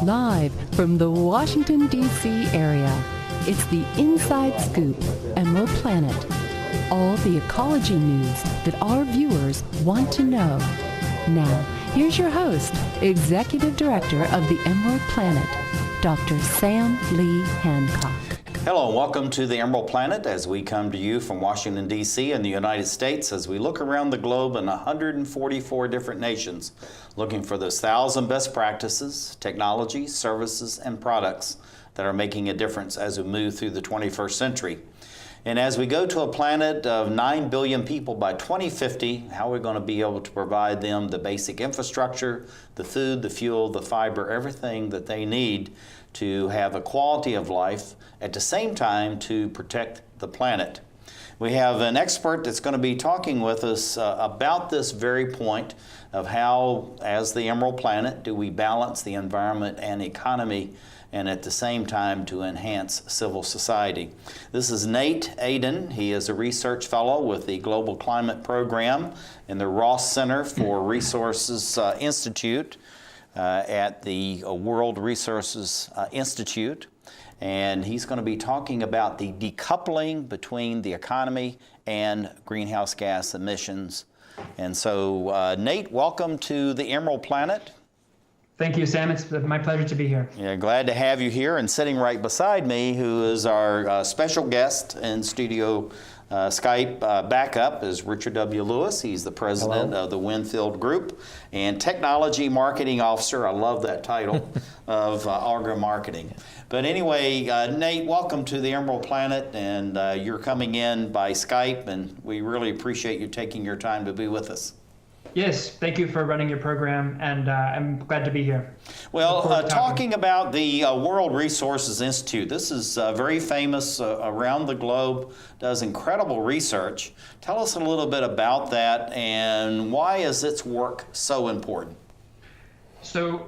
Live from the Washington, D.C. area, it's the Inside Scoop, Emerald Planet. All the ecology news that our viewers want to know. Now, here's your host, Executive Director of the Emerald Planet, Dr. Sam Lee Hancock. Hello and welcome to the Emerald Planet as we come to you from Washington, D.C. in the United States as we look around the globe in 144 different nations looking for those 1,000 best practices, technologies, services, and products that are making a difference as we move through the 21st century. And as we go to a planet of 9 billion people by 2050, how are we going to be able to provide them the basic infrastructure, the food, the fuel, the fiber, everything that they need to have a quality of life, at the same time to protect the planet. We have an expert that's going to be talking with us about this very point of how, as the Emerald Planet, do we balance the environment and economy and at the same time to enhance civil society. This is Nate Aden. He is a research fellow with the Global Climate Program in the Ross Center for Resources Institute at the World Resources Institute. And he's going to be talking about the decoupling between the economy and greenhouse gas emissions. And so, Nate, welcome to the Emerald Planet. Thank you, Sam. It's my pleasure to be here. Yeah, glad to have you here. And sitting right beside me, who is our special guest in studio Skype backup, is Richard W. Lewis. He's the president of the Winfield Group and Technology Marketing Officer. I love that title of Algra Marketing. But anyway, Nate, welcome to the Emerald Planet, and you're coming in by Skype, and we really appreciate you taking your time to be with us. Yes, thank you for running your program, and I'm glad to be here. Well, talking about the World Resources Institute, this is very famous around the globe, does incredible research. Tell us a little bit about that, and why is its work so important? So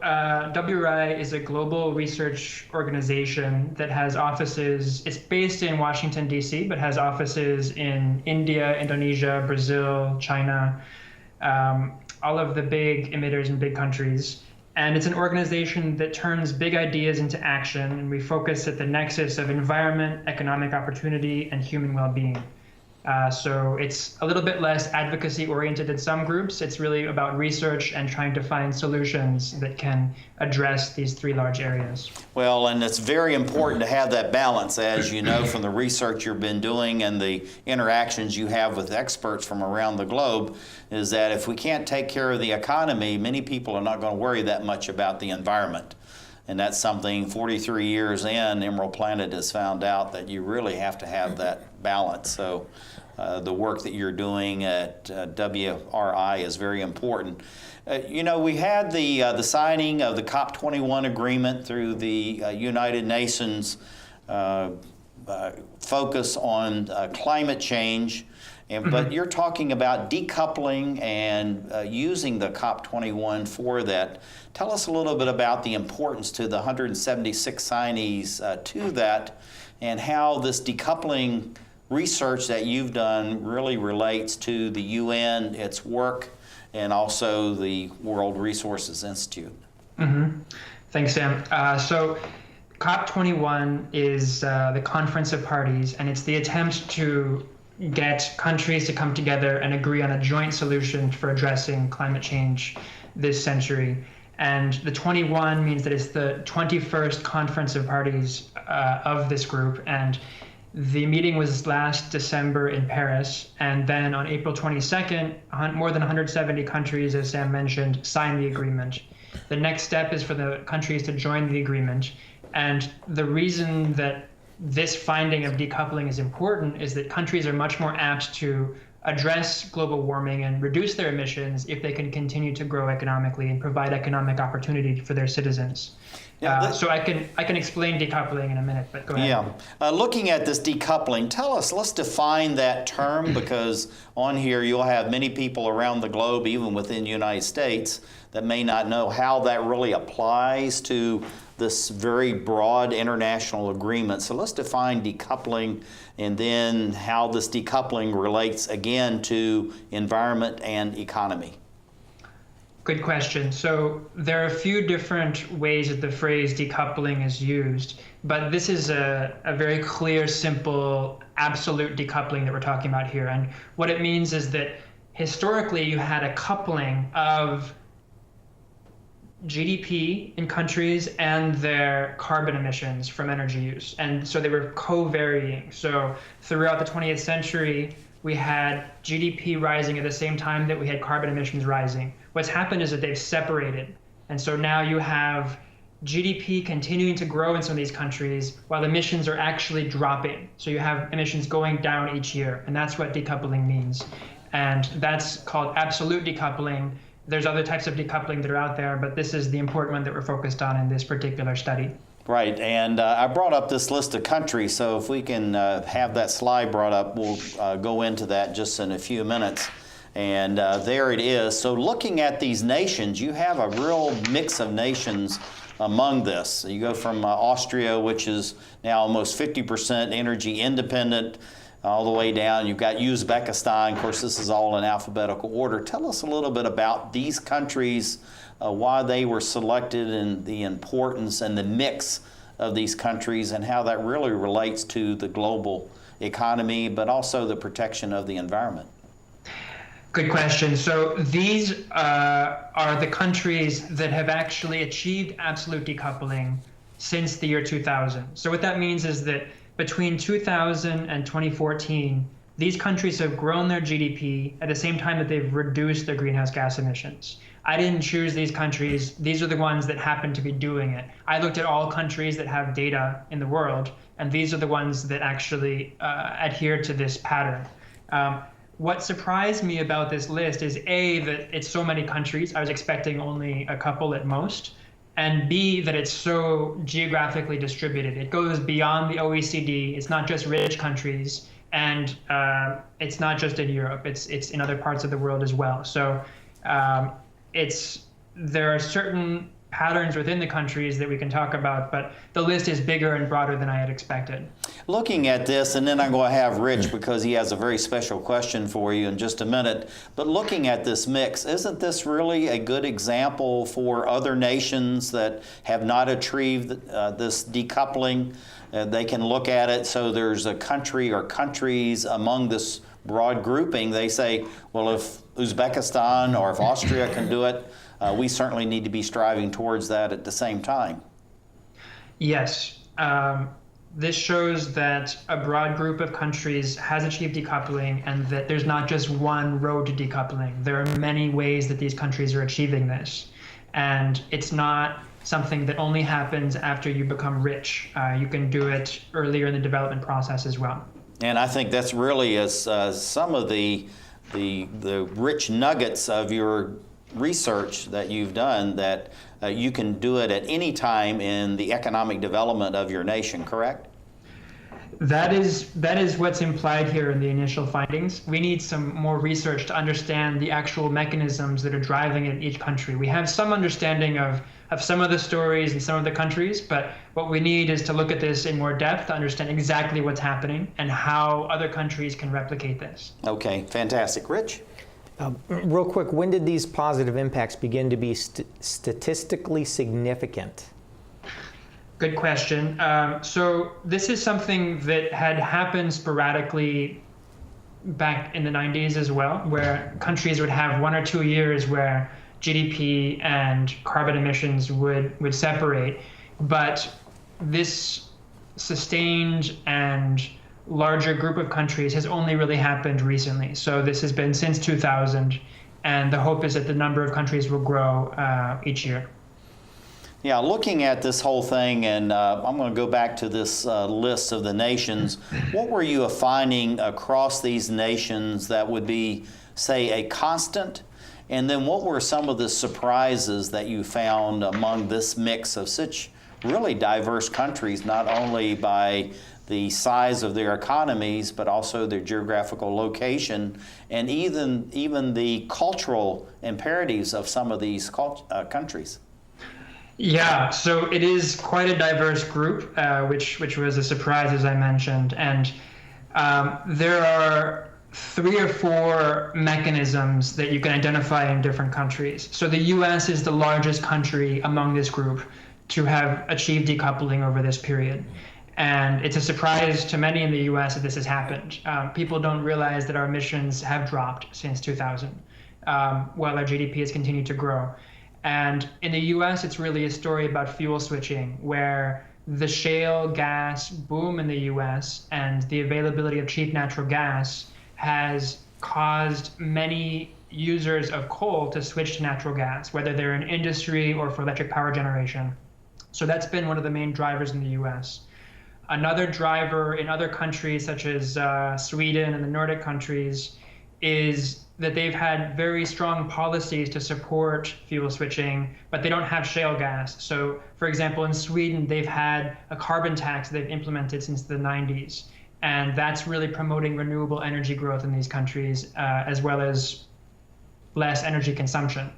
WRI is a global research organization that has offices, it's based in Washington, D.C., but has offices in India, Indonesia, Brazil, China, all of the big emitters in big countries. And it's an organization that turns big ideas into action, and we focus at the nexus of environment, economic opportunity, and human well-being. So it's a little bit less advocacy-oriented in some groups. It's really about research and trying to find solutions that can address these three large areas. Well, and it's very important to have that balance, as you know from the research you've been doing and the interactions you have with experts from around the globe, is that if we can't take care of the economy, many people are not going to worry that much about the environment. And that's something 43 years in, Emerald Planet has found out that you really have to have that balance. So the work that you're doing at WRI is very important. You know, we had the signing of the COP21 agreement through the United Nations focus on climate change. But you're talking about decoupling and using the COP21 for that. Tell us a little bit about the importance to the 176 signees to that, and how this decoupling research that you've done really relates to the UN, its work, and also the World Resources Institute. Thanks, Sam. So COP21 is the Conference of Parties, and it's the attempt to get countries to come together and agree on a joint solution for addressing climate change this century. And the 21 means that it's the 21st Conference of Parties of this group. And the meeting was last December in Paris. And then on April 22nd, more than 170 countries, as Sam mentioned, signed the agreement. The next step is for the countries to join the agreement. And the reason that this finding of decoupling is important is that countries are much more apt to address global warming and reduce their emissions if they can continue to grow economically and provide economic opportunity for their citizens. So I can explain decoupling in a minute, but go ahead. Yeah, looking at this decoupling, let's define that term, because on here you'll have many people around the globe, even within the United States, that may not know how that really applies to this very broad international agreement. So let's define decoupling, and then how this decoupling relates again to environment and economy. Good question. So there are a few different ways that the phrase decoupling is used, but this is a very clear, simple, absolute decoupling that we're talking about here. And what it means is that historically you had a coupling of GDP in countries and their carbon emissions from energy use. And so they were co-varying. So throughout the 20th century, we had GDP rising at the same time that we had carbon emissions rising. What's happened is that they've separated. And so now you have GDP continuing to grow in some of these countries while emissions are actually dropping. So you have emissions going down each year. And that's what decoupling means. And that's called absolute decoupling. There's other types of decoupling that are out there, but this is the important one that we're focused on in this particular study. Right, and I brought up this list of countries, so if we can have that slide brought up, we'll go into that just in a few minutes. And there it is. So looking at these nations, you have a real mix of nations among this. You go from Austria, which is now almost 50% energy independent, all the way down. You've got Uzbekistan. Of course, this is all in alphabetical order. Tell us a little bit about these countries, why they were selected, and the importance and the mix of these countries, and how that really relates to the global economy, but also the protection of the environment. Good question. So these are the countries that have actually achieved absolute decoupling since the year 2000. So what that means is that between 2000 and 2014, these countries have grown their GDP at the same time that they've reduced their greenhouse gas emissions. I didn't choose these countries. These are the ones that happen to be doing it. I looked at all countries that have data in the world, and these are the ones that actually adhere to this pattern. What surprised me about this list is A, that it's so many countries. I was expecting only a couple at most. And B, that it's so geographically distributed. It goes beyond the OECD. It's not just rich countries, and it's not just in Europe. It's in other parts of the world as well. So there are certain patterns within the countries that we can talk about, but the list is bigger and broader than I had expected. Looking at this, and then I'm going to have Rich, because he has a very special question for you in just a minute, but looking at this mix, isn't this really a good example for other nations that have not achieved this decoupling? They can look at it, so there's a country or countries among this broad grouping. They say, well, if Uzbekistan or if Austria can do it, we certainly need to be striving towards that at the same time. Yes. This shows that a broad group of countries has achieved decoupling, and that there's not just one road to decoupling. There are many ways that these countries are achieving this. And it's not something that only happens after you become rich. You can do it earlier in the development process as well. And I think that's really some of the rich nuggets of your research that you've done, that you can do it at any time in the economic development of your nation, correct? That is what's implied here in the initial findings. We need some more research to understand the actual mechanisms that are driving it in each country. We have some understanding of some of the stories in some of the countries, but what we need is to look at this in more depth to understand exactly what's happening and how other countries can replicate this. Okay, fantastic. Rich? Real quick, when did these positive impacts begin to be statistically significant? Good question. So this is something that had happened sporadically back in the 90s as well, where countries would have 1 or 2 years where GDP and carbon emissions would separate. But this sustained and larger group of countries has only really happened recently. So this has been since 2000, and the hope is that the number of countries will grow each year. Yeah, looking at this whole thing, and I'm going to go back to this list of the nations. What were you finding across these nations that would be, say, a constant? And then what were some of the surprises that you found among this mix of such really diverse countries, not only by the size of their economies, but also their geographical location, and even the cultural imperatives of some of these countries? Yeah, so it is quite a diverse group, which was a surprise, as I mentioned. And there are 3 or 4 mechanisms that you can identify in different countries. So the US is the largest country among this group to have achieved decoupling over this period. And it's a surprise to many in the US that this has happened. People don't realize that our emissions have dropped since 2000, while our GDP has continued to grow. And in the US, it's really a story about fuel switching, where the shale gas boom in the US and the availability of cheap natural gas has caused many users of coal to switch to natural gas, whether they're in industry or for electric power generation. So that's been one of the main drivers in the US. Another driver in other countries, such as Sweden and the Nordic countries, is that they've had very strong policies to support fuel switching, but they don't have shale gas. So, for example, in Sweden, they've had a carbon tax they've implemented since the 90s. And that's really promoting renewable energy growth in these countries, as well as less energy consumption.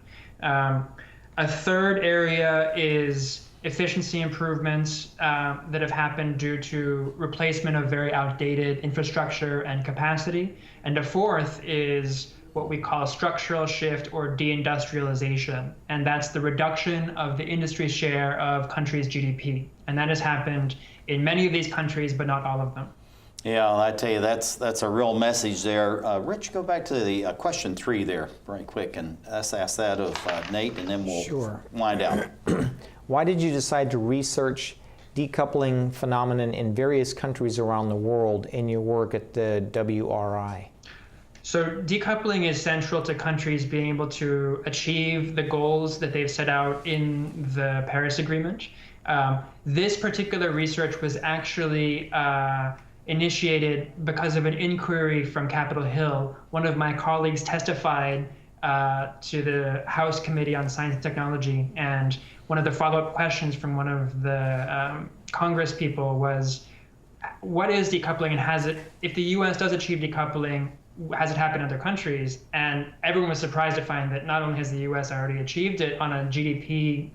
A third area is efficiency improvements that have happened due to replacement of very outdated infrastructure and capacity. And the fourth is what we call structural shift or deindustrialization. And that's the reduction of the industry share of countries' GDP. And that has happened in many of these countries, but not all of them. Yeah, I tell you, that's a real message there. Rich, go back to the question 3 there, very quick, and let's ask that of Nate, and then we'll wind out. Why did you decide to research decoupling phenomenon in various countries around the world in your work at the WRI? So decoupling is central to countries being able to achieve the goals that they've set out in the Paris Agreement. This particular research was actually initiated because of an inquiry from Capitol Hill. One of my colleagues testified to the House Committee on Science and Technology, and one of the follow-up questions from one of the Congress people was, what is decoupling, and if the US does achieve decoupling, has it happened in other countries? And everyone was surprised to find that not only has the US already achieved it on a GDP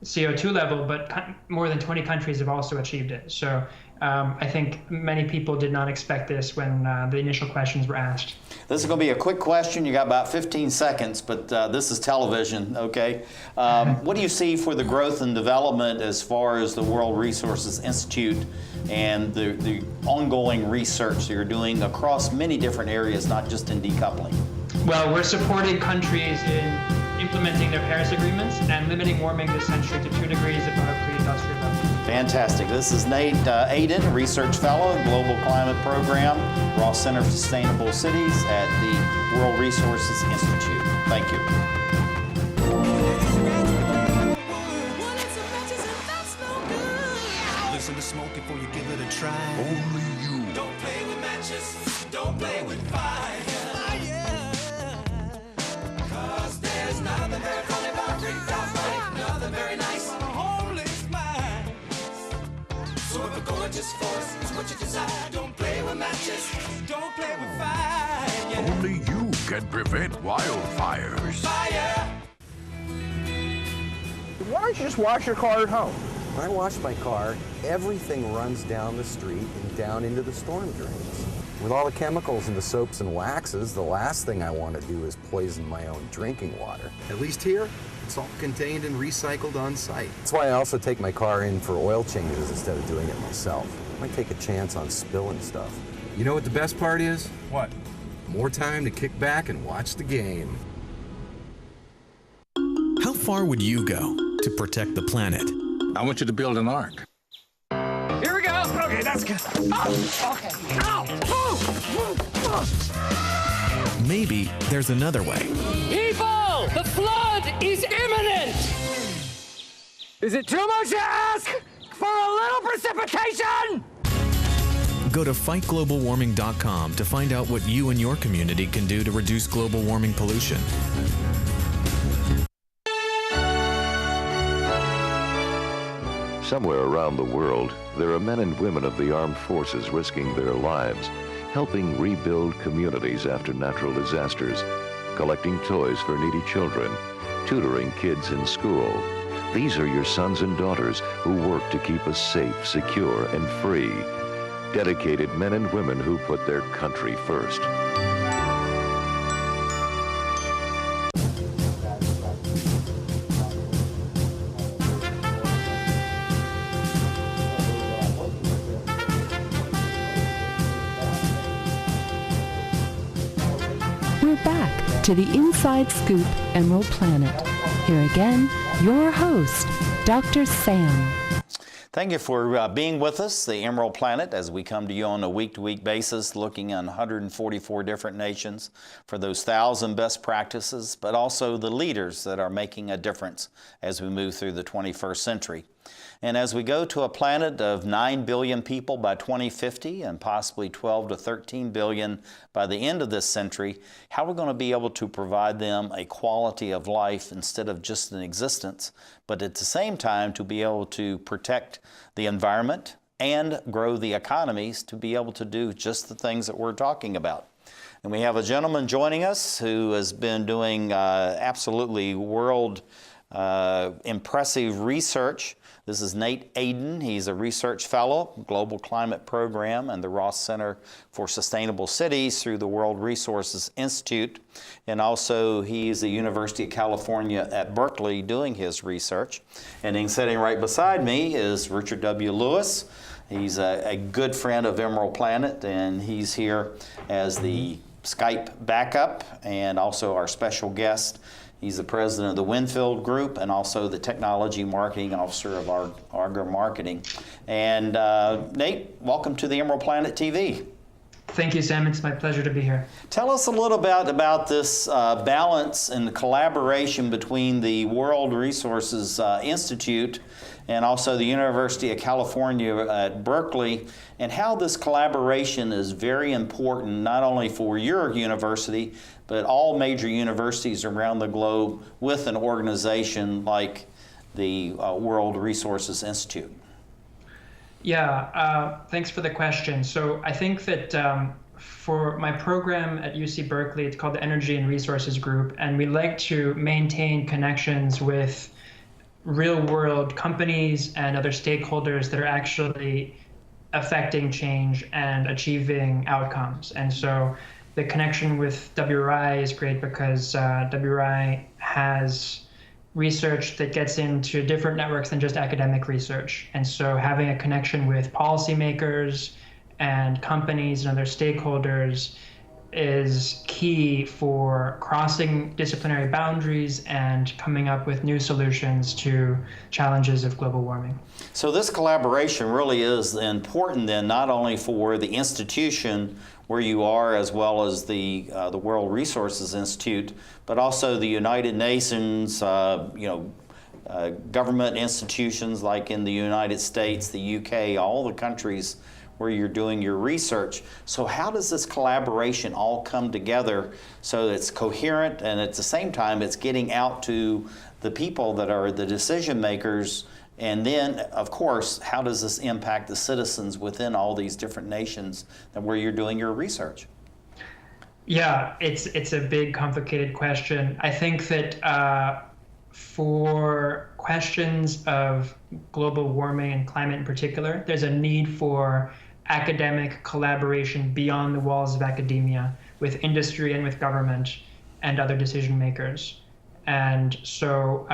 CO2 level, but more than 20 countries have also achieved it. So I think many people did not expect this when the initial questions were asked. This is going to be a quick question. You got about 15 seconds, but this is television, okay? What do you see for the growth and development as far as the World Resources Institute and the ongoing research that you're doing across many different areas, not just in decoupling? Well, we're supporting countries in implementing their Paris agreements and limiting warming this century to 2 degrees above pre-industrial level. Fantastic. This is Nate Aden, Research Fellow, Global Climate Program, Ross Center for Sustainable Cities at the World Resources Institute. Thank you. Listen to smoke before you give it a try. Only you. Don't play with matches. Don't play with fire. Cause there's nothing very funny about ripped off life. Nothing very nice on a homeless mind. So if a gorgeous force is what you desire, don't play with matches. Don't play with fire. Yeah. Only you can prevent wildfires. Fire. Why don't you just wash your car at home? When I wash my car, everything runs down the street and down into the storm drains. With all the chemicals in the soaps and waxes, the last thing I want to do is poison my own drinking water. At least here, it's all contained and recycled on site. That's why I also take my car in for oil changes instead of doing it myself. I might take a chance on spilling stuff. You know what the best part is? What? More time to kick back and watch the game. How far would you go to protect the planet? I want you to build an ark. Here we go. Okay, that's good. Oh, okay. Ow! Oh! Maybe there's another way. People, the flood is imminent! Is it too much to ask for a little precipitation? Go to fightglobalwarming.com to find out what you and your community can do to reduce global warming pollution. Somewhere around the world, there are men and women of the armed forces risking their lives, helping rebuild communities after natural disasters, collecting toys for needy children, tutoring kids in school. These are your sons and daughters who work to keep us safe, secure, and free. Dedicated men and women who put their country first. to the Inside Scoop Emerald Planet. Here again, your host, Dr. Sam. Thank you for being with us, the Emerald Planet, as we come to you on a week-to-week basis, looking at 144 different nations for those 1,000 best practices, but also the leaders that are making a difference as we move through the 21st century. And as we go to a planet of 9 billion people by 2050 and possibly 12 to 13 billion by the end of this century, how we're going to be able to provide them a quality of life instead of just an existence, but at the same time to be able to protect the environment and grow the economies to be able to do just the things that we're talking about. And we have a gentleman joining us who has been doing absolutely world impressive research. This is Nate Aden. He's a research fellow, Global Climate Program, and the Ross Center for Sustainable Cities through the World Resources Institute. And also, he's the University of California at Berkeley doing his research. And then sitting right beside me is Richard W. Lewis. He's a good friend of Emerald Planet, and he's here as the Skype backup and also our special guest. He's the president of the Winfield Group and also the technology marketing officer of Arga Marketing. And Nate, welcome to the Emerald Planet TV. Thank you, Sam. It's my pleasure to be here. Tell us a little bit about this balance and the collaboration between the World Resources Institute and also the University of California at Berkeley, and how this collaboration is very important not only for your university, but all major universities around the globe with an organization like the World Resources Institute. Yeah, thanks for the question. So I think that for my program at UC Berkeley, it's called the Energy and Resources Group, and we like to maintain connections with real-world companies and other stakeholders that are actually affecting change and achieving outcomes. And so the connection with WRI is great because WRI has research that gets into different networks than just academic research. And so having a connection with policymakers and companies and other stakeholders is key for crossing disciplinary boundaries and coming up with new solutions to challenges of global warming. So this collaboration really is important then, not only for the institution where you are as well as the World Resources Institute, but also the United Nations, government institutions like in the United States, the UK, all the countries where you're doing your research. So how does this collaboration all come together so it's coherent and at the same time it's getting out to the people that are the decision makers? And then, of course, how does this impact the citizens within all these different nations where you're doing your research? Yeah, it's a big, complicated question. I think that for questions of global warming and climate in particular, there's a need for academic collaboration beyond the walls of academia with industry and with government and other decision makers. And so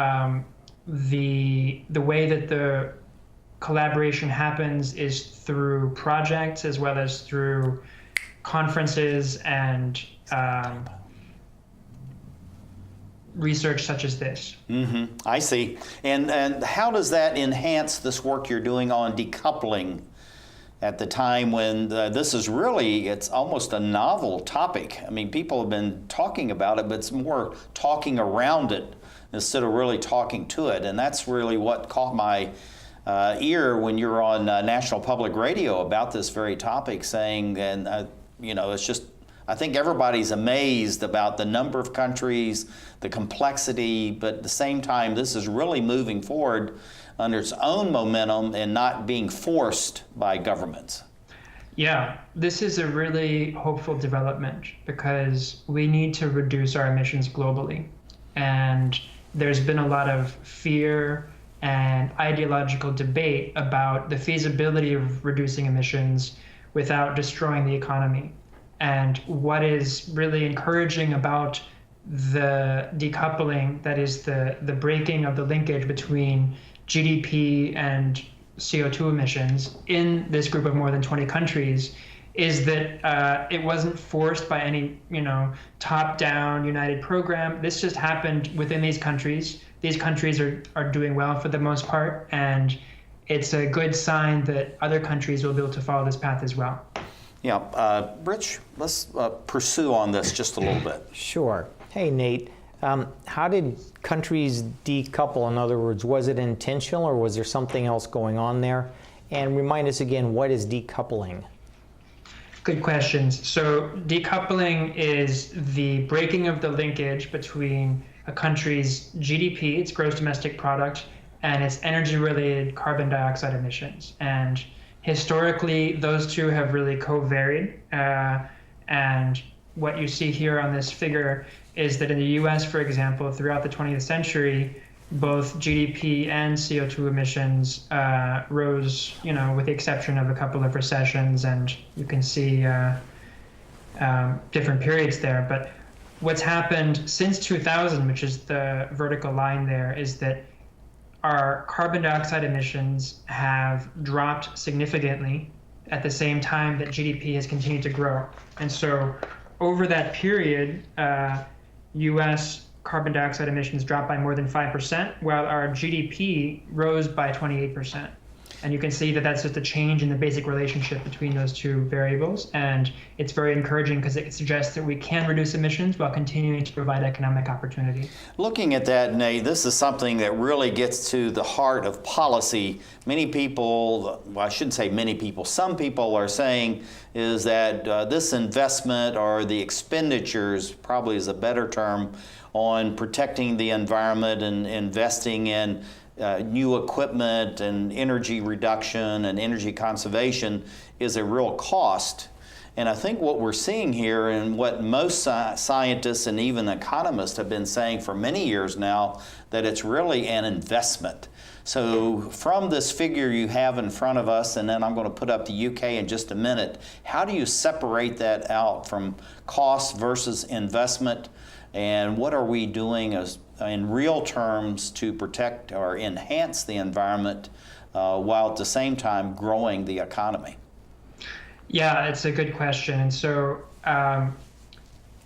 the way that the collaboration happens is through projects as well as through conferences and research such as this. Mm-hmm. I see. And how does that enhance this work you're doing on decoupling at the time when this is really, it's almost a novel topic? I mean, people have been talking about it, but it's more talking around it instead of really talking to it. And that's really what caught my ear when you were on National Public Radio about this very topic, saying, and it's just, I think everybody's amazed about the number of countries, the complexity, but at the same time, this is really moving forward under its own momentum and not being forced by governments. Yeah, this is a really hopeful development because we need to reduce our emissions globally. And there's been a lot of fear and ideological debate about the feasibility of reducing emissions without destroying the economy. And what is really encouraging about the decoupling, that is the breaking of the linkage between GDP and CO2 emissions in this group of more than 20 countries, is that it wasn't forced by any, top-down united program. This just happened within these countries. These countries are doing well for the most part, and it's a good sign that other countries will be able to follow this path as well. Yeah, Rich, let's pursue on this just a little bit. Sure. Hey, Nate. How did countries decouple? In other words, was it intentional or was there something else going on there? And remind us again, what is decoupling? Good questions. So decoupling is the breaking of the linkage between a country's GDP, its gross domestic product, and its energy-related carbon dioxide emissions. And historically, those two have really co-varied. And what you see here on this figure is that in the US, for example, throughout the 20th century, both GDP and CO2 emissions rose, with the exception of a couple of recessions, and you can see different periods there. But what's happened since 2000, which is the vertical line there, is that our carbon dioxide emissions have dropped significantly at the same time that GDP has continued to grow. And so over that period, US carbon dioxide emissions dropped by more than 5%, while our GDP rose by 28%. And you can see that that's just a change in the basic relationship between those two variables. And it's very encouraging because it suggests that we can reduce emissions while continuing to provide economic opportunity. Looking at that, Nate, this is something that really gets to the heart of policy. Many people, well, I shouldn't say many people, some people are saying is that this investment or the expenditures, probably is a better term, on protecting the environment and investing in new equipment and energy reduction and energy conservation is a real cost. And I think what we're seeing here, and what most scientists and even economists have been saying for many years now, that it's really an investment. So from this figure you have in front of us, and then I'm going to put up the UK in just a minute, how do you separate that out from cost versus investment? And what are we doing in real terms to protect or enhance the environment while at the same time growing the economy? Yeah, it's a good question. And so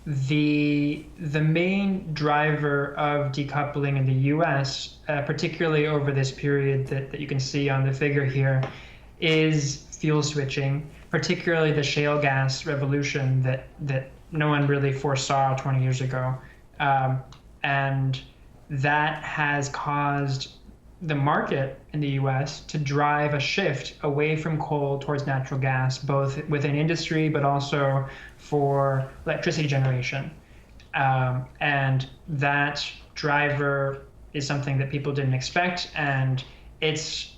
the main driver of decoupling in the US, particularly over this period that you can see on the figure here, is fuel switching, particularly the shale gas revolution that no one really foresaw 20 years ago. And that has caused the market in the US to drive a shift away from coal towards natural gas, both within industry, but also for electricity generation. And that driver is something that people didn't expect, and it's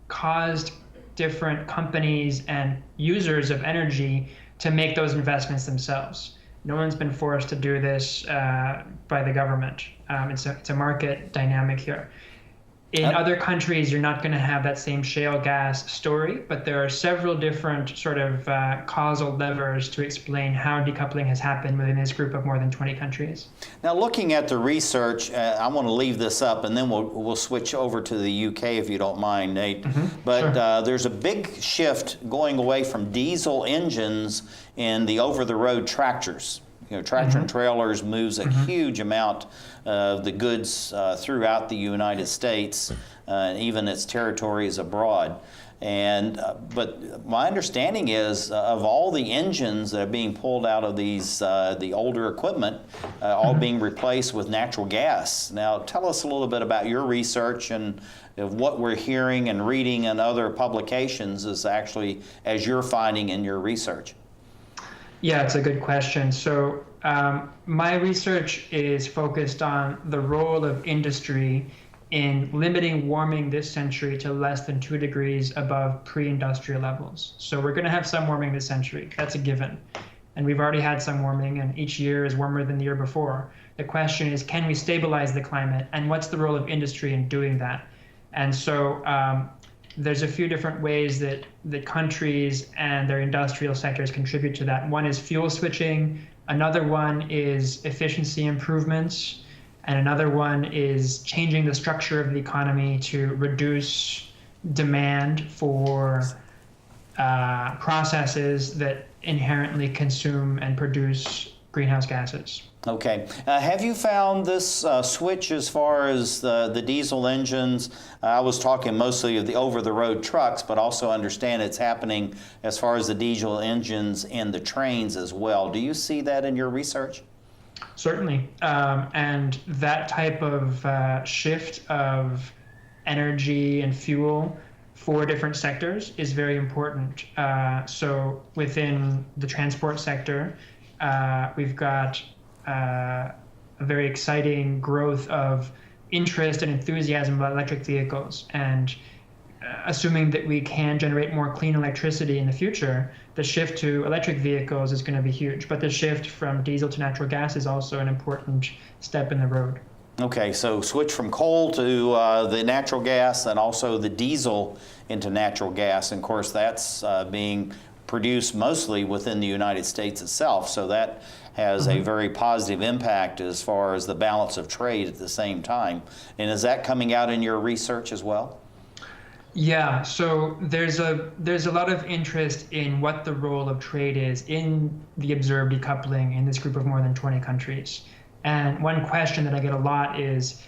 caused different companies and users of energy to make those investments themselves. No one's been forced to do this by the government. It's a market dynamic here. In other countries, you're not going to have that same shale gas story, but there are several different sort of causal levers to explain how decoupling has happened within this group of more than 20 countries. Now, looking at the research, I want to leave this up, and then we'll switch over to the UK if you don't mind, Nate. But sure. There's a big shift going away from diesel engines in the over-the-road tractors. Tractor and trailers moves a huge amount of the goods throughout the United States, even its territories abroad. But my understanding is of all the engines that are being pulled out of these the older equipment, all being replaced with natural gas. Now, tell us a little bit about your research and what we're hearing and reading in other publications is actually as you're finding in your research. Yeah, it's a good question. So my research is focused on the role of industry in limiting warming this century to less than 2 degrees above pre-industrial levels. So we're going to have some warming this century. That's a given. And we've already had some warming, and each year is warmer than the year before. The question is, can we stabilize the climate? And what's the role of industry in doing that? And so there's a few different ways that the countries and their industrial sectors contribute to that. One is fuel switching. Another one is efficiency improvements. And another one is changing the structure of the economy to reduce demand for processes that inherently consume and produce greenhouse gases. Okay. Have you found this switch as far as the diesel engines? I was talking mostly of the over-the-road trucks, but also understand it's happening as far as the diesel engines and the trains as well. Do you see that in your research? Certainly. And that type of shift of energy and fuel for different sectors is very important. So within the transport sector, we've got a very exciting growth of interest and enthusiasm about electric vehicles. And assuming that we can generate more clean electricity in the future, the shift to electric vehicles is going to be huge. But the shift from diesel to natural gas is also an important step in the road. Okay, so switch from coal to the natural gas and also the diesel into natural gas. And of course, that's being produced mostly within the United States itself. So that has a very positive impact as far as the balance of trade at the same time. And is that coming out in your research as well? Yeah, so there's a lot of interest in what the role of trade is in the observed decoupling in this group of more than 20 countries. And one question that I get a lot is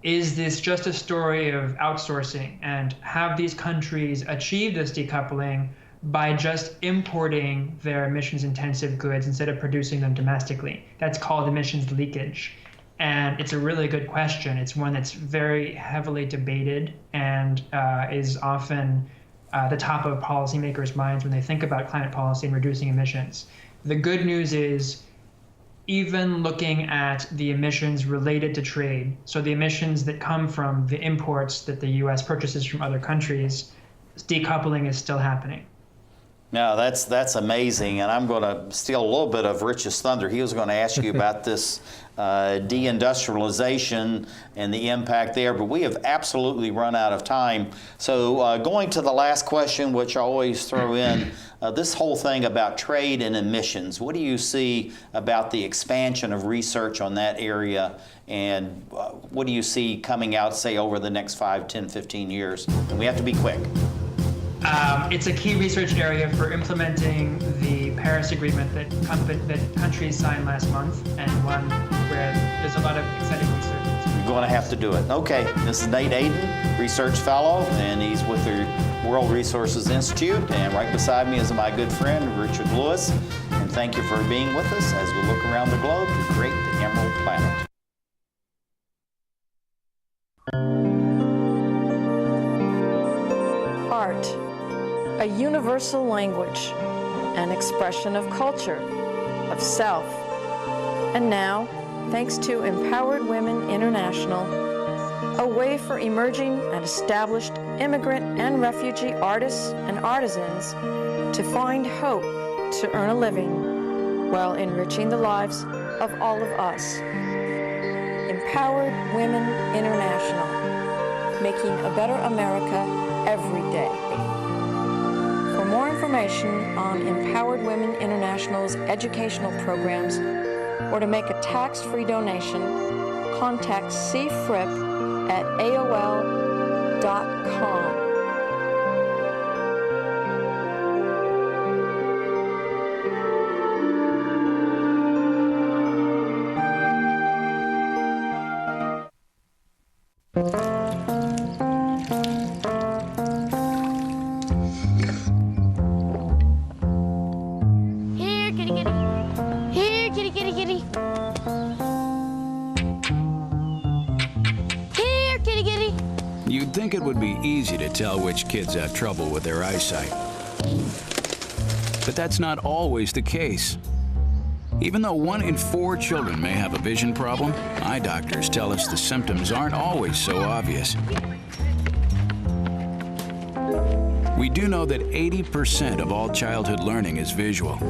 this just a story of outsourcing? And have these countries achieved this decoupling by just importing their emissions-intensive goods instead of producing them domestically? That's called emissions leakage. And it's a really good question. It's one that's very heavily debated and is often the top of policymakers' minds when they think about climate policy and reducing emissions. The good news is, even looking at the emissions related to trade, so the emissions that come from the imports that the US purchases from other countries, decoupling is still happening. Now, that's amazing, and I'm going to steal a little bit of Rich's thunder. He was going to ask you about this deindustrialization and the impact there, but we have absolutely run out of time. So going to the last question, which I always throw in, this whole thing about trade and emissions, what do you see about the expansion of research on that area, and what do you see coming out, say, over the next 5, 10, 15 years? And we have to be quick. It's a key research area for implementing the Paris Agreement that countries signed last month, and one where there's a lot of exciting research. You're going to have to do it. Okay, this is Nate Aden, Research Fellow, and he's with the World Resources Institute, and right beside me is my good friend, Richard Lewis. And thank you for being with us as we look around the globe to create the Emerald Planet. Art, a universal language, an expression of culture, of self. And now, thanks to Empowered Women International, a way for emerging and established immigrant and refugee artists and artisans to find hope to earn a living while enriching the lives of all of us. Empowered Women International, making a better America every day. For more information on Empowered Women International's educational programs, or to make a tax-free donation, contact cfrip@aol.com. You'd think it would be easy to tell which kids have trouble with their eyesight. But that's not always the case. Even though 1 in 4 children may have a vision problem, eye doctors tell us the symptoms aren't always so obvious. We do know that 80% of all childhood learning is visual.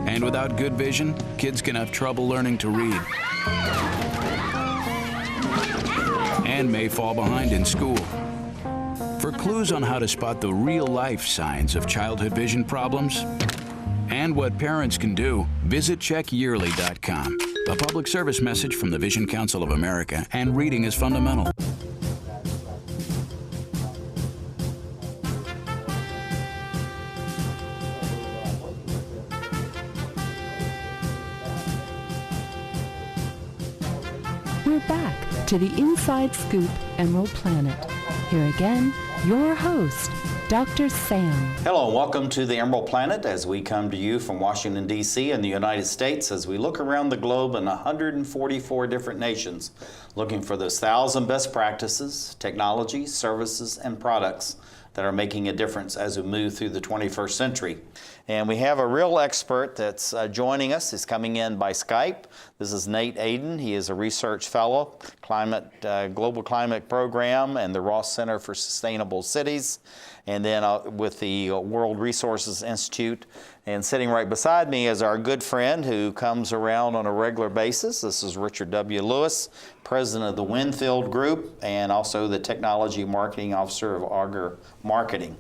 And without good vision, kids can have trouble learning to read and may fall behind in school. For clues on how to spot the real-life signs of childhood vision problems and what parents can do, visit checkyearly.com. A public service message from the Vision Council of America and Reading is Fundamental. We're back to the Inside Scoop Emerald Planet. Here again, your host, Dr. Sam. Hello, and welcome to the Emerald Planet as we come to you from Washington, D.C. in the United States as we look around the globe in 144 different nations, looking for those 1,000 best practices, technologies, services, and products that are making a difference as we move through the 21st century. And we have a real expert that's joining us. He's coming in by Skype. This is Nate Aden. He is a research fellow, Global Climate Program and the Ross Center for Sustainable Cities, and then with the World Resources Institute. And sitting right beside me is our good friend who comes around on a regular basis. This is Richard W. Lewis, president of the Winfield Group and also the Technology Marketing Officer of Auger Marketing.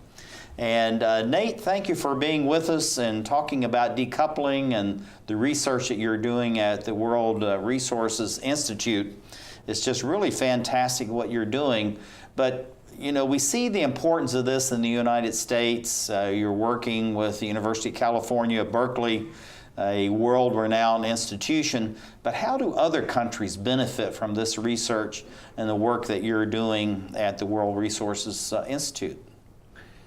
And Nate, thank you for being with us and talking about decoupling and the research that you're doing at the World Resources Institute. It's just really fantastic what you're doing. But you know, we see the importance of this in the United States. You're working with the University of California, Berkeley, a world-renowned institution. But how do other countries benefit from this research and the work that you're doing at the World Resources Institute?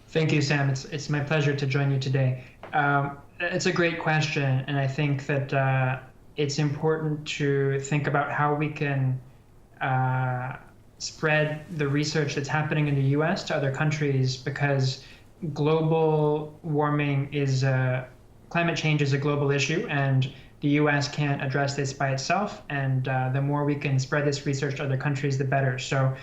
Thank you, Sam. It's my pleasure to join you today. It's a great question, and I think that it's important to think about how we can spread the research that's happening in the U.S. to other countries, because global warming climate change is a global issue, and the U.S. can't address this by itself, and the more we can spread this research to other countries, the better. So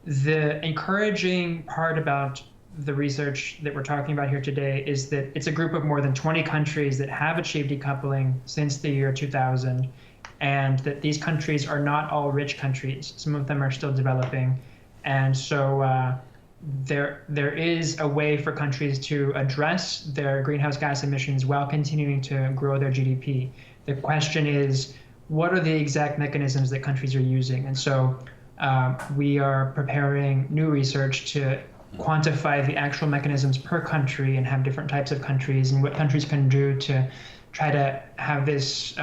the encouraging part about the research that we're talking about here today is that it's a group of more than 20 countries that have achieved decoupling since the year 2000, and that these countries are not all rich countries. Some of them are still developing. And so there is a way for countries to address their greenhouse gas emissions while continuing to grow their GDP. The question is, what are the exact mechanisms that countries are using? And so we are preparing new research to quantify the actual mechanisms per country and have different types of countries and what countries can do to try to have this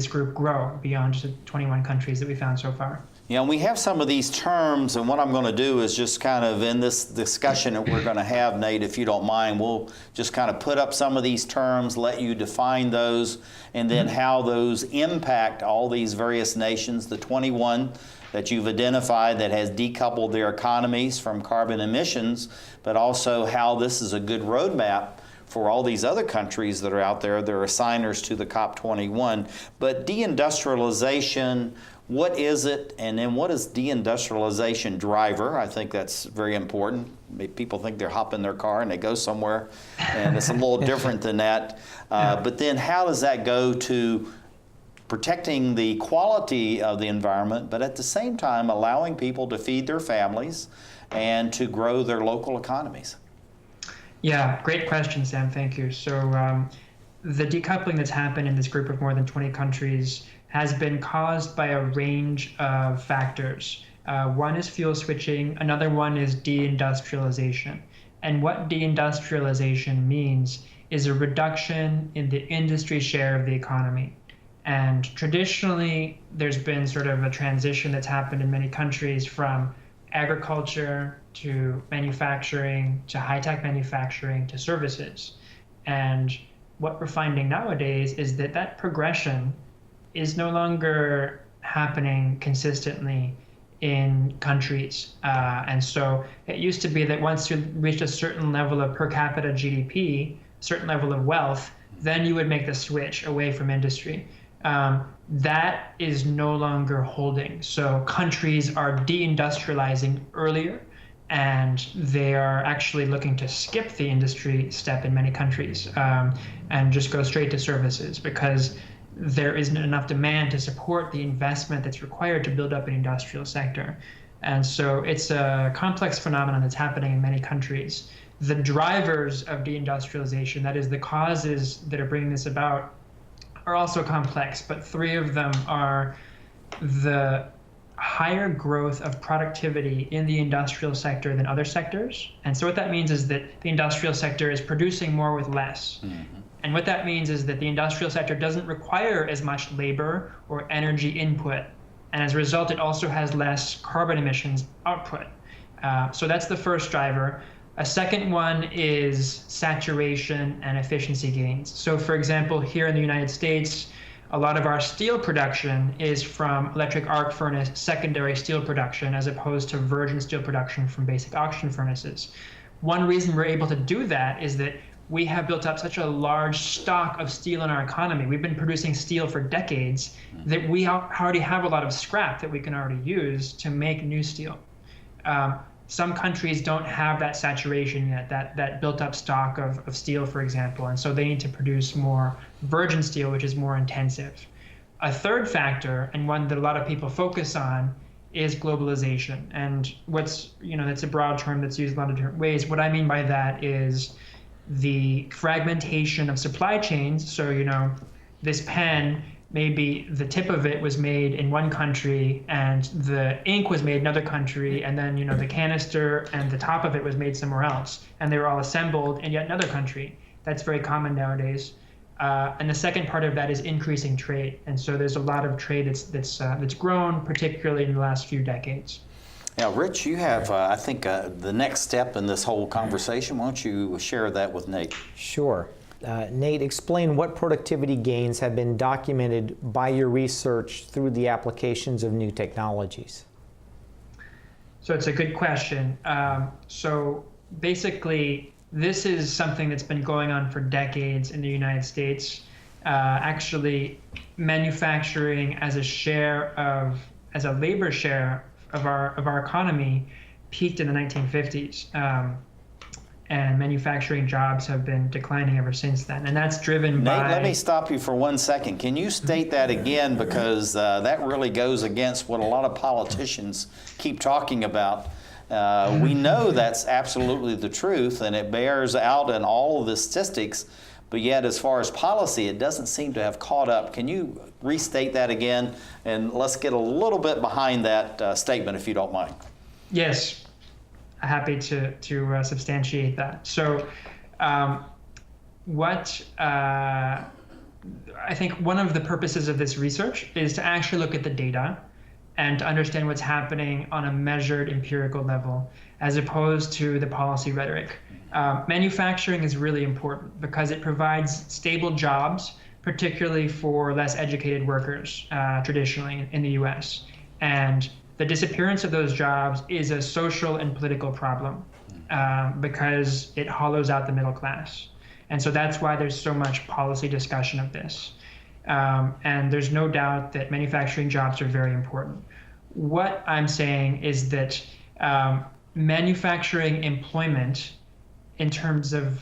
group grow beyond just the 21 countries that we found so far. Yeah, and we have some of these terms, and what I'm going to do is just kind of in this discussion that we're going to have, Nate, if you don't mind, we'll just kind of put up some of these terms, let you define those, and then how those impact all these various nations, the 21 that you've identified that has decoupled their economies from carbon emissions, but also how this is a good roadmap for all these other countries that are out there. They're assigners to the COP21. But deindustrialization, what is it? And then what is deindustrialization driver? I think that's very important. People think they're hopping their car and they go somewhere, and it's a little different than that. But then how does that go to protecting the quality of the environment, but at the same time allowing people to feed their families and to grow their local economies? Yeah, great question, Sam. Thank you. So the decoupling that's happened in this group of more than 20 countries has been caused by a range of factors. One is fuel switching. Another one is deindustrialization. And what deindustrialization means is a reduction in the industry share of the economy. And traditionally, there's been sort of a transition that's happened in many countries from agriculture to manufacturing to high-tech manufacturing to services. And what we're finding nowadays is that that progression is no longer happening consistently in countries. And so it used to be that once you reached a certain level of per capita GDP, certain level of wealth, then you would make the switch away from industry. That is no longer holding. So countries are deindustrializing earlier, and they are actually looking to skip the industry step in many countries and just go straight to services, because there isn't enough demand to support the investment that's required to build up an industrial sector. And so it's a complex phenomenon that's happening in many countries. The drivers of deindustrialization, that is the causes that are bringing this about, are also complex, but three of them are the higher growth of productivity in the industrial sector than other sectors. And so what that means is that the industrial sector is producing more with less. Mm-hmm. And what that means is that the industrial sector doesn't require as much labor or energy input And as a result, it also has less carbon emissions output. So that's the first driver. A second one is saturation and efficiency gains. So for example, here in the United States, a lot of our steel production is from electric arc furnace secondary steel production, as opposed to virgin steel production from basic oxygen furnaces. One reason we're able to do that is that we have built up such a large stock of steel in our economy. We've been producing steel for decades that we already have a lot of scrap that we can already use to make new steel. Some countries don't have that saturation yet, that built up stock of steel, for example, and so they need to produce more virgin steel, which is more intensive. A third factor, and one that a lot of people focus on, is globalization. And that's a broad term that's used a lot of different ways. What I mean by that is the fragmentation of supply chains. So, this pen, maybe the tip of it was made in one country and the ink was made in another country, and then the canister and the top of it was made somewhere else, and they were all assembled in yet another country. That's very common nowadays. And the second part of that is increasing trade, and so there's a lot of trade that's grown, particularly in the last few decades. Now, Rich, you have, I think, the next step in this whole conversation. Why don't you share that with Nate? Sure. Nate, explain what productivity gains have been documented by your research through the applications of new technologies. So it's a good question. So basically, this is something that's been going on for decades in the United States. Actually, manufacturing as a labor share of our economy peaked in the 1950s. And manufacturing jobs have been declining ever since then. And that's driven by... Nate, let me stop you for 1 second. Can you state that again? Because that really goes against what a lot of politicians keep talking about. We know that's absolutely the truth, and it bears out in all of the statistics, but yet as far as policy, it doesn't seem to have caught up. Can you restate that again? And let's get a little bit behind that statement, if you don't mind. Yes. Happy to substantiate that. So I think one of the purposes of this research is to actually look at the data and to understand what's happening on a measured empirical level, as opposed to the policy rhetoric. Manufacturing is really important because it provides stable jobs, particularly for less educated workers, traditionally in the US. And the disappearance of those jobs is a social and political problem because it hollows out the middle class. And so that's why there's so much policy discussion of this. And there's no doubt that manufacturing jobs are very important. What I'm saying is that manufacturing employment, in terms of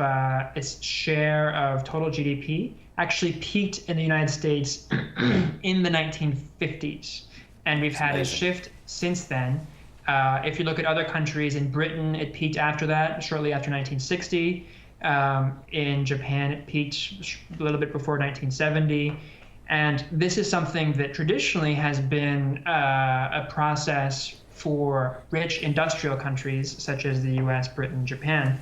its share of total GDP, actually peaked in the United States in the 1950s. And we've had a shift since then. If you look at other countries, in Britain, it peaked after that, shortly after 1960. In Japan, it peaked a little bit before 1970. And this is something that traditionally has been a process for rich industrial countries, such as the US, Britain, Japan.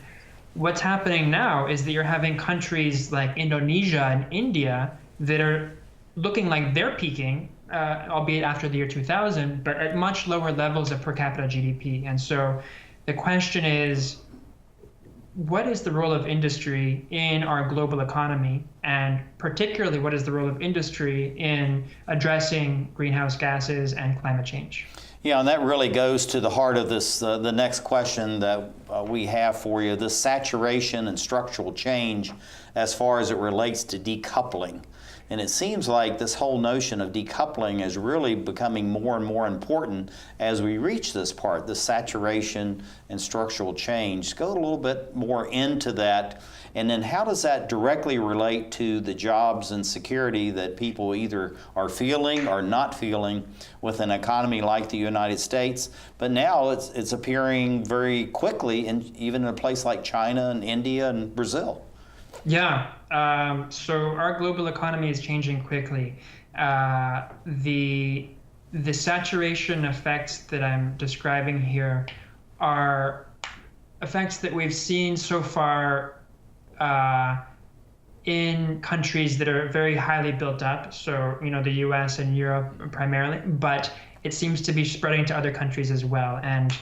What's happening now is that you're having countries like Indonesia and India that are looking like they're peaking, albeit after the year 2000, but at much lower levels of per capita GDP. And so the question is, what is the role of industry in our global economy? And particularly, what is the role of industry in addressing greenhouse gases and climate change? Yeah, and that really goes to the heart of this, the next question that we have for you, the saturation and structural change as far as it relates to decoupling. And it seems like this whole notion of decoupling is really becoming more and more important as we reach this part, the saturation and structural change. Go a little bit more into that. And then how does that directly relate to the jobs and security that people either are feeling or not feeling with an economy like the United States? But now it's appearing very quickly, even in a place like China and India and Brazil. Yeah, so our global economy is changing quickly. The saturation effects that I'm describing here are effects that we've seen so far in countries that are very highly built up, so the US and Europe primarily, but it seems to be spreading to other countries as well. And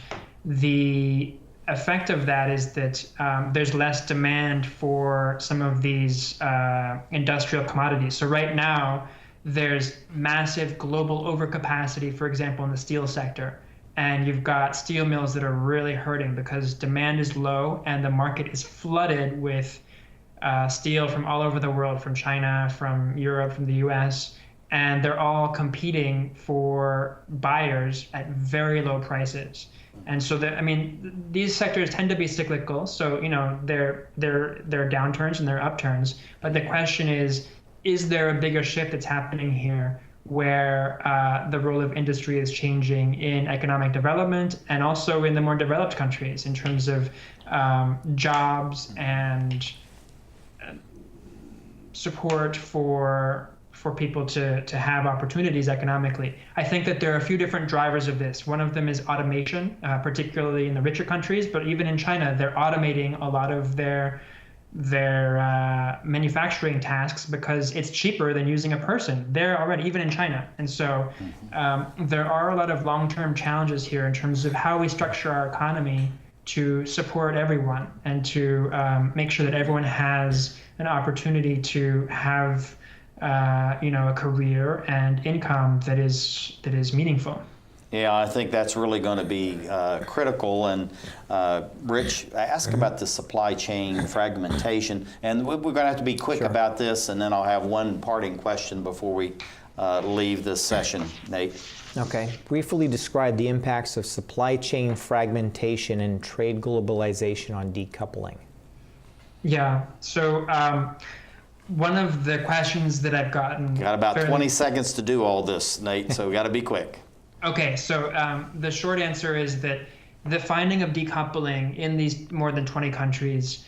the effect of that is that there's less demand for some of these industrial commodities. So right now, there's massive global overcapacity, for example, in the steel sector. And you've got steel mills that are really hurting because demand is low and the market is flooded with steel from all over the world, from China, from Europe, from the US, and they're all competing for buyers at very low prices. And so these sectors tend to be cyclical. So, there are downturns and there are upturns. But the question is there a bigger shift that's happening here where the role of industry is changing in economic development and also in the more developed countries in terms of jobs and support for people to have opportunities economically. I think that there are a few different drivers of this. One of them is automation, particularly in the richer countries, but even in China, they're automating a lot of their manufacturing tasks because it's cheaper than using a person there already, even in China. And so there are a lot of long-term challenges here in terms of how we structure our economy to support everyone and to make sure that everyone has an opportunity to have a career and income that is meaningful. Yeah, I think that's really going to be critical. And Rich, I asked about the supply chain fragmentation, and we're going to have to be quick about this, and then I'll have one parting question before we leave this session. Nate. Okay. Briefly describe the impacts of supply chain fragmentation and trade globalization on decoupling. Yeah. So one of the questions that I've gotten... Got about 20 seconds to do all this, Nate, so we got to be quick. Okay, so the short answer is that the finding of decoupling in these more than 20 countries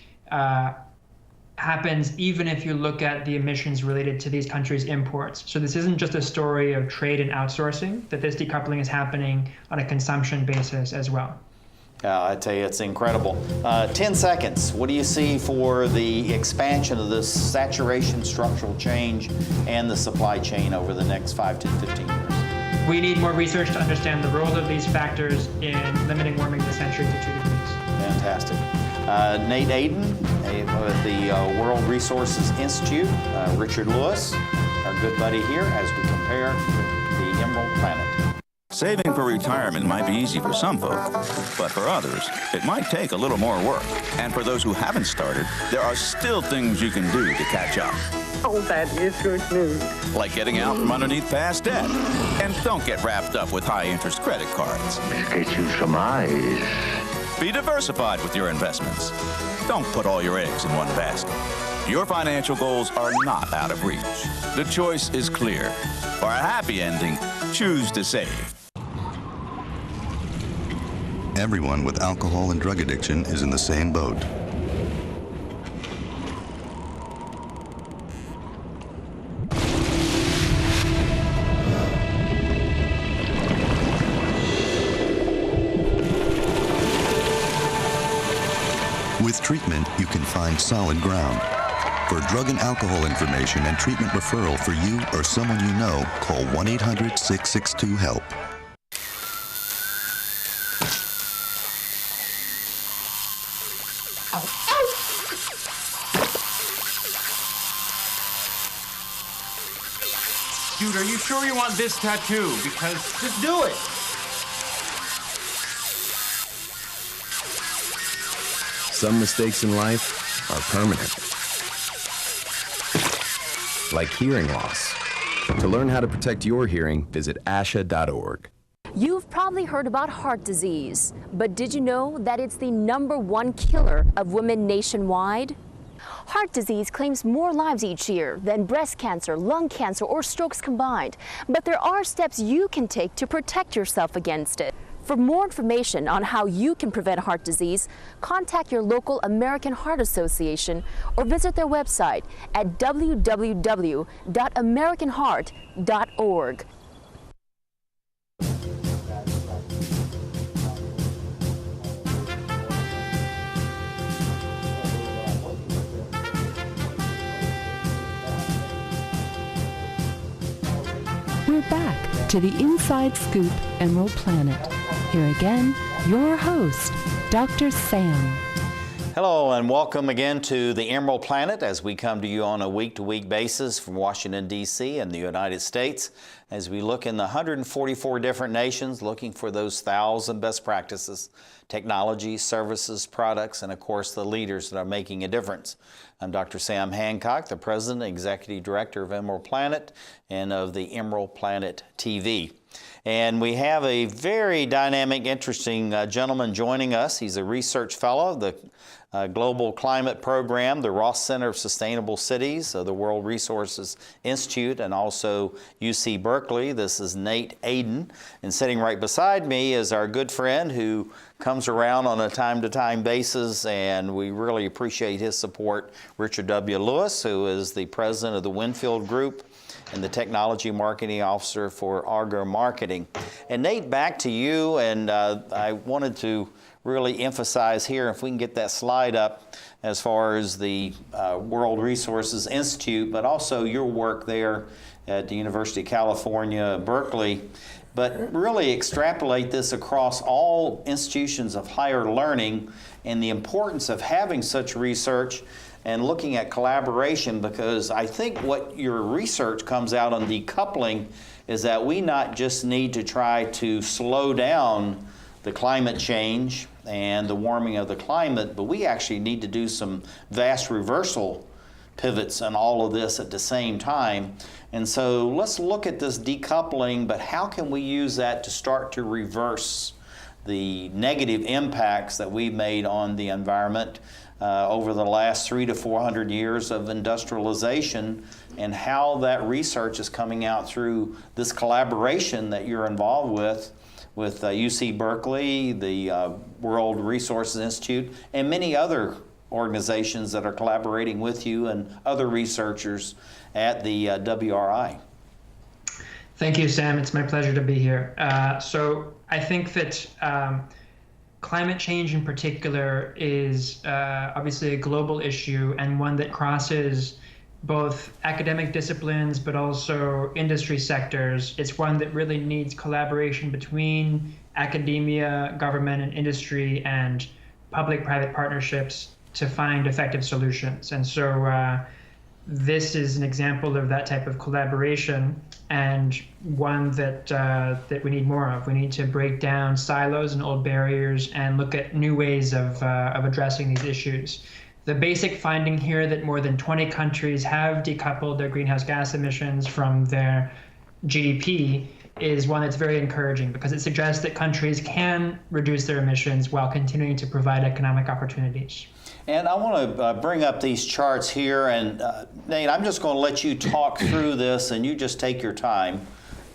happens even if you look at the emissions related to these countries' imports. So this isn't just a story of trade and outsourcing, that this decoupling is happening on a consumption basis as well. I tell you, it's incredible. 10 seconds. What do you see for the expansion of this saturation structural change and the supply chain over the next 5 to 15 years? We need more research to understand the role of these factors in limiting warming this century to 2 degrees. Fantastic. Nate Aden with the World Resources Institute, Richard Lewis, our good buddy here, as we compare the Emerald Planet. Saving for retirement might be easy for some folk, but for others, it might take a little more work. And for those who haven't started, there are still things you can do to catch up. Oh, that is good news. Like getting out from underneath past debt. And don't get wrapped up with high-interest credit cards. Get you some eyes. Be diversified with your investments. Don't put all your eggs in one basket. Your financial goals are not out of reach. The choice is clear. For a happy ending, choose to save. Everyone with alcohol and drug addiction is in the same boat. With treatment, you can find solid ground. For drug and alcohol information and treatment referral for you or someone you know, call 1-800-662-HELP. Dude, are you sure you want this tattoo? Because just do it. Some mistakes in life are permanent. Like hearing loss. To learn how to protect your hearing, visit asha.org. You've probably heard about heart disease, but did you know that it's the #1 killer of women nationwide? Heart disease claims more lives each year than breast cancer, lung cancer, or strokes combined. But there are steps you can take to protect yourself against it. For more information on how you can prevent heart disease, contact your local American Heart Association or visit their website at www.americanheart.org. We're back to the Inside Scoop Emerald Planet. Here again, your host, Dr. Sam. Hello and welcome again to the Emerald Planet as we come to you on a week-to-week basis from Washington, D.C. and the United States as we look in the 144 different nations looking for those 1,000 best practices, technology, services, products, and of course the leaders that are making a difference. I'm Dr. Sam Hancock, the President and Executive Director of Emerald Planet and of the Emerald Planet TV. And we have a very dynamic, interesting gentleman joining us. He's a research fellow of the Global Climate Program, the Ross Center of Sustainable Cities, the World Resources Institute, and also UC Berkeley. This is Nate Aden. And sitting right beside me is our good friend who comes around on a time-to-time basis, and we really appreciate his support, Richard W. Lewis, who is the president of the Winfield Group and the Technology Marketing Officer for Argo Marketing. And Nate, back to you, and I wanted to really emphasize here, if we can get that slide up, as far as the World Resources Institute, but also your work there at the University of California, Berkeley, but really extrapolate this across all institutions of higher learning and the importance of having such research and looking at collaboration, because I think what your research comes out on decoupling is that we not just need to try to slow down the climate change and the warming of the climate, but we actually need to do some vast reversal pivots and all of this at the same time. And so let's look at this decoupling, but how can we use that to start to reverse the negative impacts that we've made on the environment over the last 300 to 400 years of industrialization, and how that research is coming out through this collaboration that you're involved with UC Berkeley, the World Resources Institute, and many other organizations that are collaborating with you and other researchers at the WRI. Thank you, Sam. It's my pleasure to be here. So I think that climate change in particular is obviously a global issue, and one that crosses both academic disciplines but also industry sectors. It's one that really needs collaboration between academia, government, and industry, and public-private partnerships to find effective solutions. And so this is an example of that type of collaboration, and one that that we need more of. We need to break down silos and old barriers and look at new ways of addressing these issues. The basic finding here that more than 20 countries have decoupled their greenhouse gas emissions from their GDP is one that's very encouraging, because it suggests that countries can reduce their emissions while continuing to provide economic opportunities. And I want to bring up these charts here, and Nate, I'm just going to let you talk through this, and you just take your time.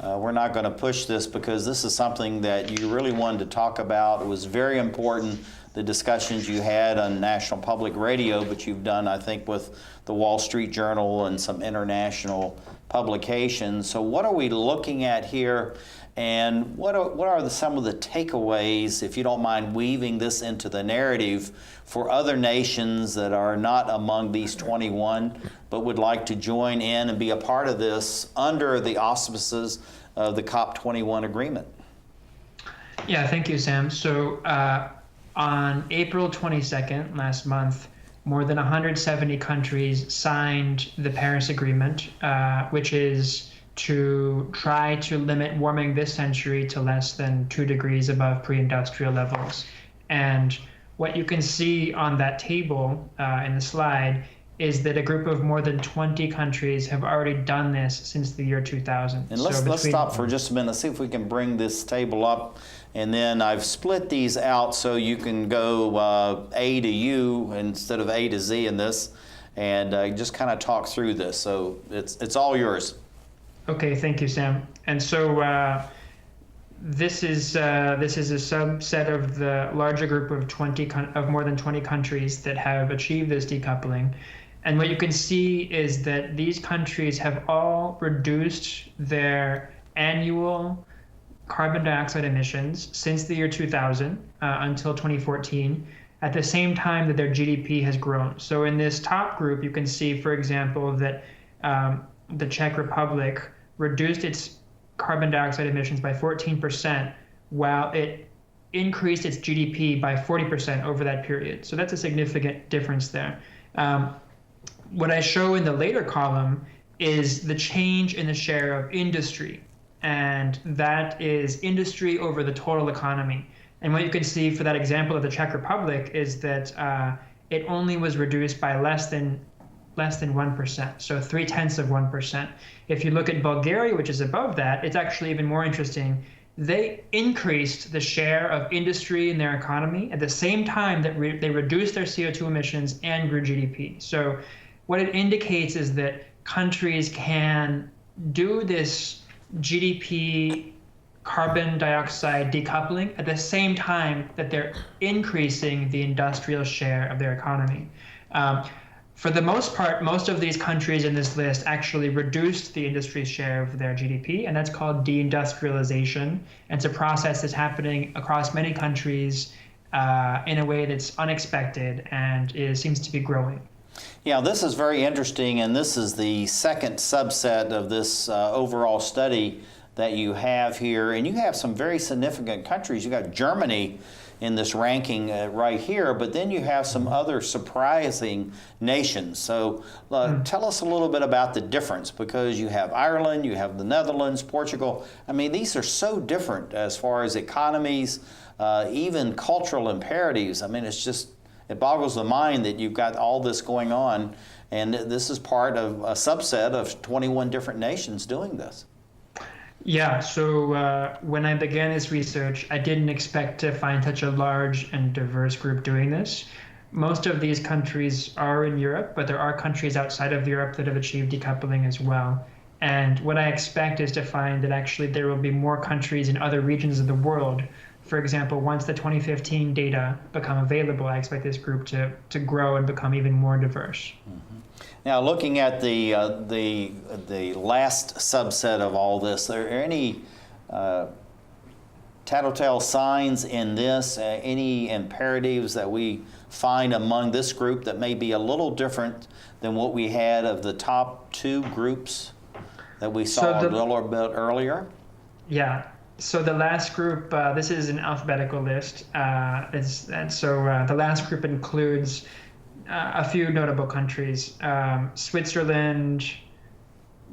We're not going to push this because this is something that you really wanted to talk about. It was very important, the discussions you had on National Public Radio, but you've done, I think, with the Wall Street Journal and some international publications. So what are we looking at here, and what are some of the takeaways, if you don't mind weaving this into the narrative, for other nations that are not among these 21, but would like to join in and be a part of this under the auspices of the COP21 agreement? Yeah, thank you, Sam. So on April 22nd, last month, more than 170 countries signed the Paris Agreement, which is to try to limit warming this century to less than 2 degrees above pre-industrial levels. And what you can see on that table in the slide is that a group of more than 20 countries have already done this since the year 2000. And let's stop for just a minute. Let's see if we can bring this table up. And then I've split these out so you can go A to U instead of A to Z in this, and just kind of talk through this. So it's all yours. Okay, thank you, Sam. And so this is a subset of the larger group of more than 20 countries that have achieved this decoupling. And what you can see is that these countries have all reduced their annual carbon dioxide emissions since the year 2000 until 2014, at the same time that their GDP has grown. So in this top group, you can see, for example, that the Czech Republic reduced its carbon dioxide emissions by 14%, while it increased its GDP by 40% over that period. So that's a significant difference there. What I show in the later column is the change in the share of industry, and that is industry over the total economy. And what you can see for that example of the Czech Republic is that it only was reduced by less than 1%, so 0.3%. If you look at Bulgaria, which is above that, it's actually even more interesting. They increased the share of industry in their economy at the same time that they reduced their CO2 emissions and grew GDP. So what it indicates is that countries can do this GDP carbon dioxide decoupling at the same time that they're increasing the industrial share of their economy. For the most part, most of these countries in this list actually reduced the industry's share of their GDP, and that's called deindustrialization. And it's a process that's happening across many countries in a way that's unexpected and seems to be growing. Yeah, this is very interesting, and this is the second subset of this overall study that you have here. And you have some very significant countries. You got Germany in this ranking right here, but then you have some other surprising nations. So tell us a little bit about the difference, because you have Ireland, you have the Netherlands, Portugal. I mean, these are so different as far as economies, even cultural imperatives. I mean, it boggles the mind that you've got all this going on, and this is part of a subset of 21 different nations doing this. Yeah, so when I began this research, I didn't expect to find such a large and diverse group doing this. Most of these countries are in Europe, but there are countries outside of Europe that have achieved decoupling as well. And what I expect is to find that actually there will be more countries in other regions of the world. For example, once the 2015 data become available, I expect this group to grow and become even more diverse. Mm-hmm. Now, looking at the last subset of all this, are there any telltale signs in this, any imperatives that we find among this group that may be a little different than what we had of the top two groups that we saw a little bit earlier? Yeah. So the last group, this is an alphabetical list, the last group includes a few notable countries, Switzerland,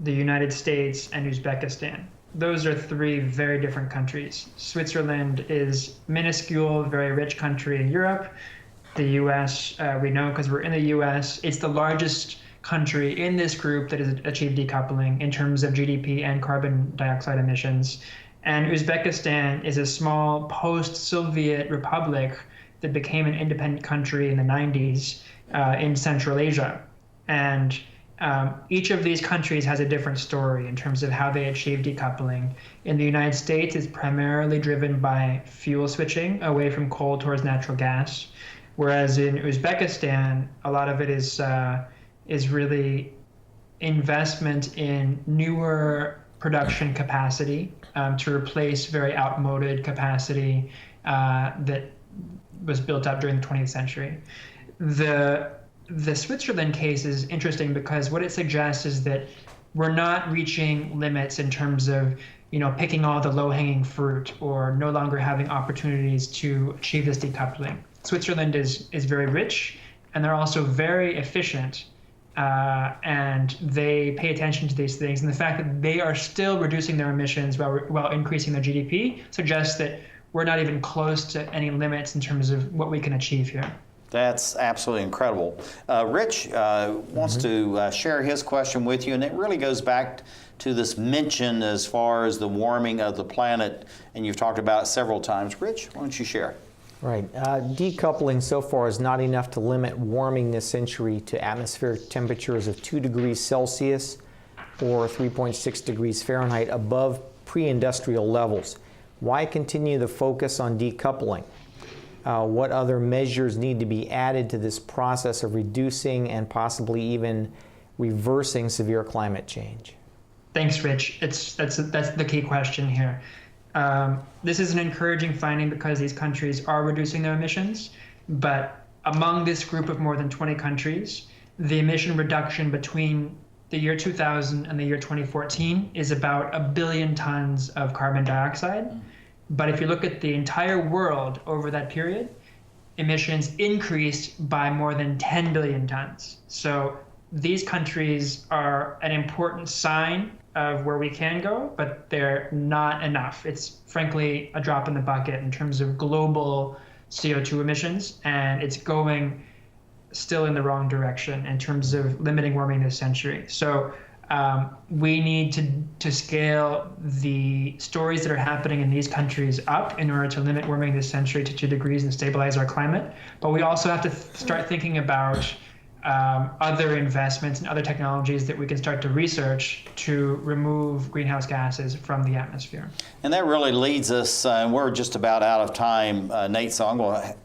the United States, and Uzbekistan. Those are three very different countries. Switzerland is minuscule, very rich country in Europe. The US, we know because we're in the US, it's the largest country in this group that has achieved decoupling in terms of GDP and carbon dioxide emissions. And Uzbekistan is a small post-Soviet republic that became an independent country in the 90s in Central Asia. And each of these countries has a different story in terms of how they achieve decoupling. In the United States, it's primarily driven by fuel switching away from coal towards natural gas, whereas in Uzbekistan, a lot of it is really investment in newer production capacity to replace very outmoded capacity that was built up during the 20th century. The Switzerland case is interesting because what it suggests is that we're not reaching limits in terms of, picking all the low-hanging fruit or no longer having opportunities to achieve this decoupling. Switzerland is very rich, and they're also very efficient, and they pay attention to these things. And the fact that they are still reducing their emissions while increasing their GDP suggests that we're not even close to any limits in terms of what we can achieve here. That's absolutely incredible. Rich wants to share his question with you, and it really goes back to this mention as far as the warming of the planet, and you've talked about it several times. Rich, why don't you share? Right. Decoupling so far is not enough to limit warming this century to atmospheric temperatures of 2 degrees Celsius or 3.6 degrees Fahrenheit above pre-industrial levels. Why continue the focus on decoupling? What other measures need to be added to this process of reducing and possibly even reversing severe climate change? Thanks, Rich. That's the key question here. This is an encouraging finding because these countries are reducing their emissions, but among this group of more than 20 countries, the emission reduction between the year 2000 and the year 2014 is about 1 billion tons of carbon dioxide. But if you look at the entire world over that period, emissions increased by more than 10 billion tons. So these countries are an important sign of where we can go, but they're not enough. It's frankly a drop in the bucket in terms of global CO2 emissions, and it's going still in the wrong direction in terms of limiting warming this century. So we need to scale the stories that are happening in these countries up in order to limit warming this century to 2 degrees and stabilize our climate. But we also have to start thinking about other investments and other technologies that we can start to research to remove greenhouse gases from the atmosphere. And that really leads us, and we're just about out of time, Nate, so I'm going to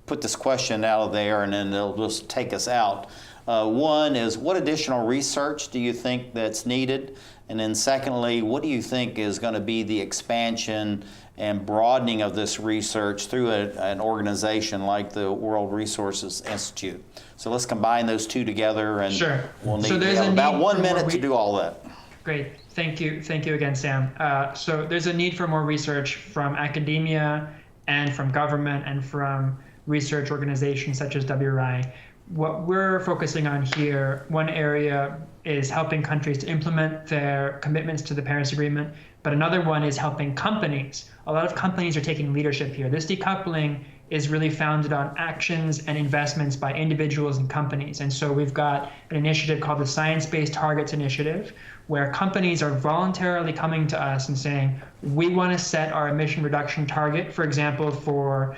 put this question out there and then it'll just take us out. One is, what additional research do you think that's needed? And then secondly, what do you think is going to be the expansion and broadening of this research through an organization like the World Resources Institute? So let's combine those two together, and sure. We'll need about 1 minute to do all that. Great. Thank you again, Sam. So there's a need for more research from academia and from government and from research organizations such as WRI. What we're focusing on here, one area is helping countries to implement their commitments to the Paris Agreement, but another one is helping companies. A lot of companies are taking leadership here. This decoupling is really founded on actions and investments by individuals and companies. And so we've got an initiative called the Science-Based Targets Initiative, where companies are voluntarily coming to us and saying, we want to set our emission reduction target, for example, for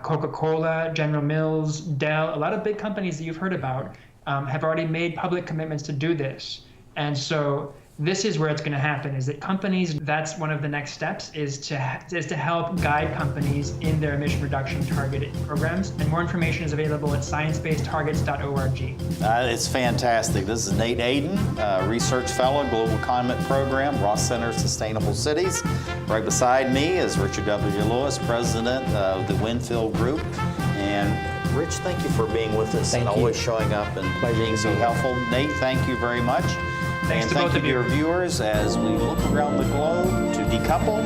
Coca-Cola, General Mills, Dell, a lot of big companies that you've heard about have already made public commitments to do this. And so this is where it's going to happen, is that companies, that's one of the next steps, is to help guide companies in their emission reduction targeted programs. And more information is available at sciencebasedtargets.org. It's fantastic. This is Nate Aden, Research Fellow, Global Climate Program, Ross Center Sustainable Cities. Right beside me is Richard W. Lewis, President of the Winfield Group. And Rich, thank you for being with us and always showing up and being so helpful. Nate, thank you very much. Thanks and to thank both you of you. to your viewers as we look around the globe to decouple